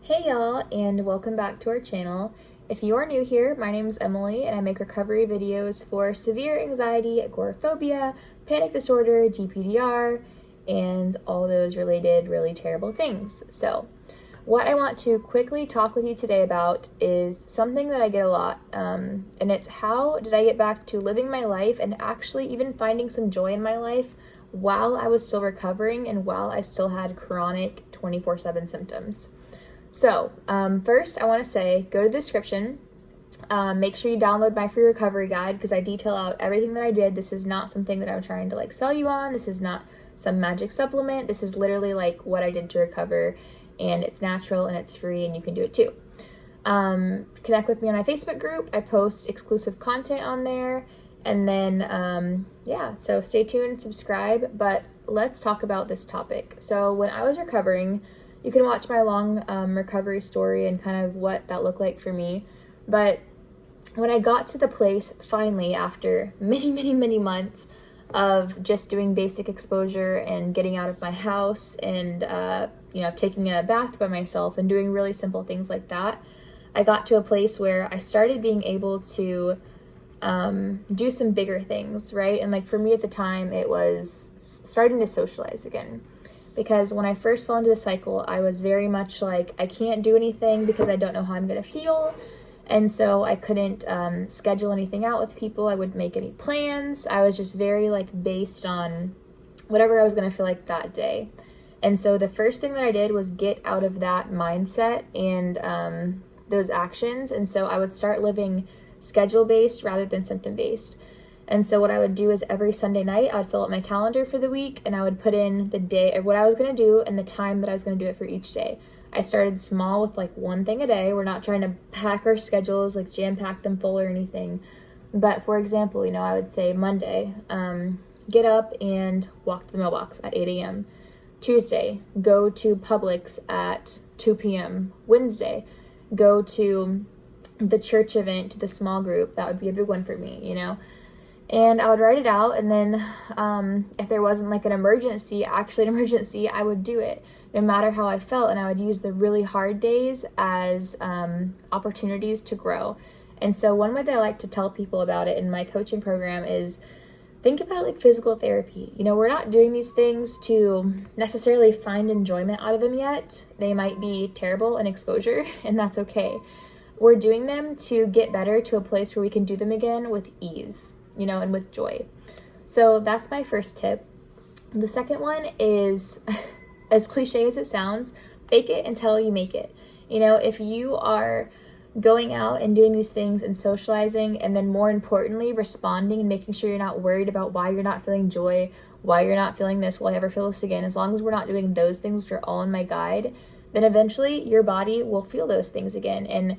Hey y'all, and welcome back to our channel. If you are new here, my name is Emily and I make recovery videos for severe anxiety, agoraphobia, panic disorder, GPDR, and all those related really terrible things. So, what I want to quickly talk with you today about is something that I get a lot, and it's how did I get back to living my life and actually even finding some joy in my life while I was still recovering and while I still had chronic 24/7 symptoms. So, first I want to say, go to the description, make sure you download my free recovery guide because I detail out everything that I did. This is not something that I'm trying to sell you on. This is not some magic supplement. This is literally what I did to recover, and it's natural and it's free and you can do it too. Connect with me on my Facebook group. I post exclusive content on there, and then, so stay tuned, subscribe, but let's talk about this topic. So when I was recovering, you can watch my long recovery story and kind of what that looked like for me. But when I got to the place, finally, after many months of just doing basic exposure and getting out of my house and, taking a bath by myself and doing really simple things like that, I got to a place where I started being able to do some bigger things, right? And for me at the time, it was starting to socialize again. Because when I first fell into the cycle, I was very much I can't do anything because I don't know how I'm going to feel. And so I couldn't schedule anything out with people. I wouldn't make any plans. I was just very based on whatever I was going to feel like that day. And so the first thing that I did was get out of that mindset and those actions. And so I would start living schedule-based rather than symptom-based. And so what I would do is every Sunday night, I would fill up my calendar for the week and I would put in the day of what I was going to do and the time that I was going to do it for each day. I started small with one thing a day. We're not trying to pack our schedules, jam-pack them full or anything. But for example, I would say Monday, get up and walk to the mailbox at 8 a.m. Tuesday, go to Publix at 2 p.m. Wednesday, go to the church event, to the small group. That would be a big one for me, And I would write it out, and then if there wasn't an emergency, I would do it, no matter how I felt, and I would use the really hard days as opportunities to grow. And so one way that I like to tell people about it in my coaching program is think about physical therapy. We're not doing these things to necessarily find enjoyment out of them yet. They might be terrible in exposure, and that's okay. We're doing them to get better to a place where we can do them again with ease. And with joy. So that's my first tip. The second one is, as cliche as it sounds, fake it until you make it. If you are going out and doing these things and socializing, and then more importantly, responding and making sure you're not worried about why you're not feeling joy, why you're not feeling this, will I ever feel this again? As long as we're not doing those things, which are all in my guide, then eventually your body will feel those things again. And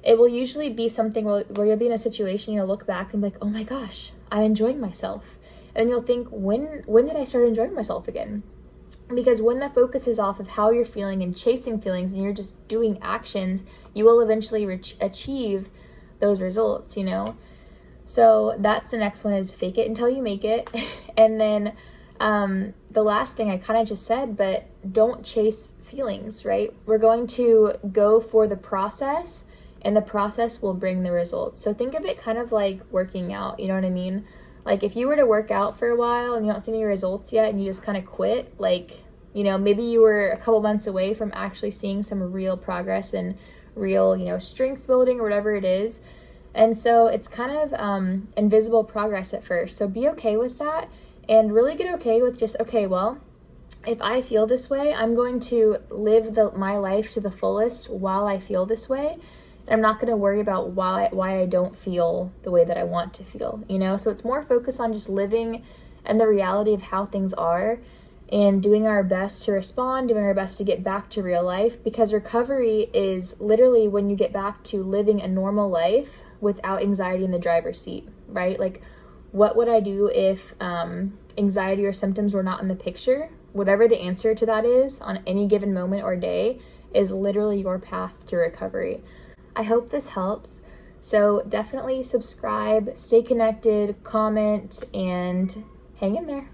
it will usually be something where you'll be in a situation, you'll look back and be like, oh my gosh, I'm enjoying myself. And you'll think, when did I start enjoying myself again? Because when the focus is off of how you're feeling and chasing feelings and you're just doing actions, you will eventually achieve those results, So that's the next one, is fake it until you make it. And then the last thing I kind of just said, but don't chase feelings, right? We're going to go for the process, and the process will bring the results. So think of it kind of like working out, you know what I mean? If you were to work out for a while and you don't see any results yet and you just kind of quit, maybe you were a couple months away from actually seeing some real progress and real, strength building or whatever it is. And so it's kind of invisible progress at first. So be okay with that and really get okay with just, okay, well, if I feel this way, I'm going to live my life to the fullest while I feel this way. And I'm not going to worry about why I don't feel the way that I want to feel, So it's more focused on just living and the reality of how things are and doing our best to respond, doing our best to get back to real life, because recovery is literally when you get back to living a normal life without anxiety in the driver's seat, right? What would I do if anxiety or symptoms were not in the picture? Whatever the answer to that is on any given moment or day is literally your path to recovery. I hope this helps. So definitely subscribe, stay connected, comment, and hang in there.